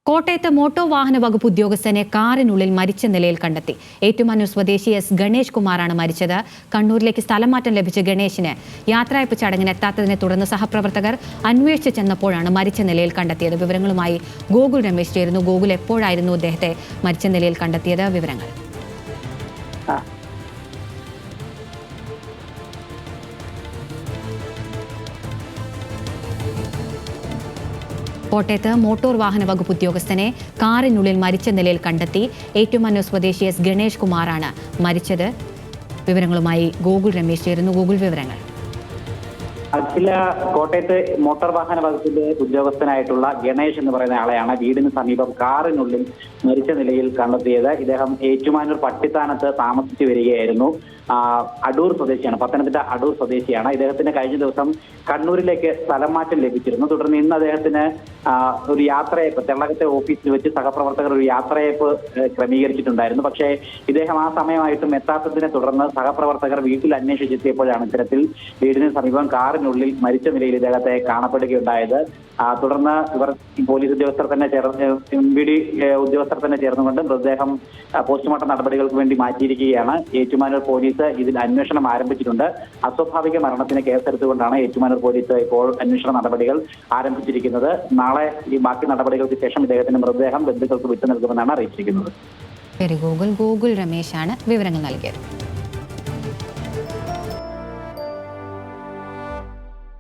കോട്ടയത്ത് മോട്ടോർ വാഹന വകുപ്പ് ഉദ്യോഗസ്ഥനെ കാറിനുള്ളിൽ മരിച്ച നിലയിൽ കണ്ടെത്തി. ഏറ്റുമാനൂർ സ്വദേശി എസ് ഗണേഷ് കുമാറാണ് മരിച്ചത്. കണ്ണൂരിലേക്ക് സ്ഥലമാറ്റം ലഭിച്ച ഗണേഷിന് യാത്രയപ്പ് ചടങ്ങിന് എത്താത്തതിനെ തുടർന്ന് സഹപ്രവർത്തകർ അന്വേഷിച്ച് ചെന്നപ്പോഴാണ് മരിച്ച നിലയിൽ കണ്ടെത്തിയത്. വിവരങ്ങളുമായി ഗോകുൽ രമേശ് ചേരുന്നു. ഗോകുൽ, എപ്പോഴായിരുന്നു അദ്ദേഹത്തെ മരിച്ച നിലയിൽ കണ്ടെത്തിയത്? വിവരങ്ങൾ. കോട്ടയത്ത് മോട്ടോർ വാഹന വകുപ്പ് ഉദ്യോഗസ്ഥനെ കാറിനുള്ളിൽ മരിച്ച നിലയിൽ കണ്ടെത്തി. ഏറ്റുമാനൂർ സ്വദേശി എസ് ഗണേഷ് കുമാറാണ് മരിച്ചത്. വിവരങ്ങളുമായി ഗോകുൽ രമേശ് ചേരുന്നു. ഗോകുൽ, വിവരങ്ങൾ. അഖില, കോട്ടയത്ത് മോട്ടോർ വാഹന വകുപ്പിന്റെ ഉദ്യോഗസ്ഥനായിട്ടുള്ള ഗണേഷ് എന്ന് പറയുന്ന ആളെയാണ് വീടിന് സമീപം കാറിനുള്ളിൽ മരിച്ച നിലയിൽ കണ്ടെത്തിയത്. ഇദ്ദേഹം ഏറ്റുമാനൂർ പട്ടിത്താനത്ത് താമസിച്ചു വരികയായിരുന്നു. അടൂർ സ്വദേശിയാണ്, പത്തനംതിട്ട അടൂർ സ്വദേശിയാണ്. ഇദ്ദേഹത്തിന് കഴിഞ്ഞ ദിവസം കണ്ണൂരിലേക്ക് സ്ഥലം മാറ്റം ലഭിച്ചിരുന്നു. തുടർന്ന് ഇന്ന് അദ്ദേഹത്തിന് ഒരു യാത്രയയപ്പ് തെള്ളകത്തെ ഓഫീസിൽ വെച്ച് സഹപ്രവർത്തകർ ഒരു യാത്രയയപ്പ് ക്രമീകരിച്ചിട്ടുണ്ടായിരുന്നു. പക്ഷേ ഇദ്ദേഹം ആ സമയമായിട്ടും എത്താത്തതിനെ തുടർന്ന് സഹപ്രവർത്തകർ വീട്ടിൽ അന്വേഷിച്ചെത്തിയപ്പോഴാണ് ഇത്തരത്തിൽ വീടിന് സമീപം കാറിനുള്ളിൽ മരിച്ച നിലയിൽ ഇദ്ദേഹത്തെ കാണപ്പെടുകയുണ്ടായത്. തുടർന്ന് ഇവർ പോലീസ് ഉദ്യോഗസ്ഥർ തന്നെ MVD ഉദ്യോഗസ്ഥർ തന്നെ ചേർന്നുകൊണ്ട് മൃതദേഹം പോസ്റ്റ്മോർട്ടം നടപടികൾക്ക് വേണ്ടി മാറ്റിയിരിക്കുകയാണ്. ഏറ്റുമാനൂർ പോലീസ് ഇതിൽ അന്വേഷണം ആരംഭിച്ചിട്ടുണ്ട്. അസ്വാഭാവിക മരണത്തിന് കേസെടുത്തുകൊണ്ടാണ് ഏറ്റുമാനൂർ പോലീസ് ഇപ്പോൾ അന്വേഷണ നടപടികൾ ആരംഭിച്ചിരിക്കുന്നത്. നാളെ ഈ ബാക്കി നടപടികൾക്ക് ശേഷം ഇദ്ദേഹത്തിന്റെ മൃതദേഹം ബന്ധുക്കൾക്ക് വിട്ടു നൽകുമെന്നാണ് അറിയിച്ചിരിക്കുന്നത്. ഗോകുൽ രമേശാണ് വിവരങ്ങൾ നൽകിയത്.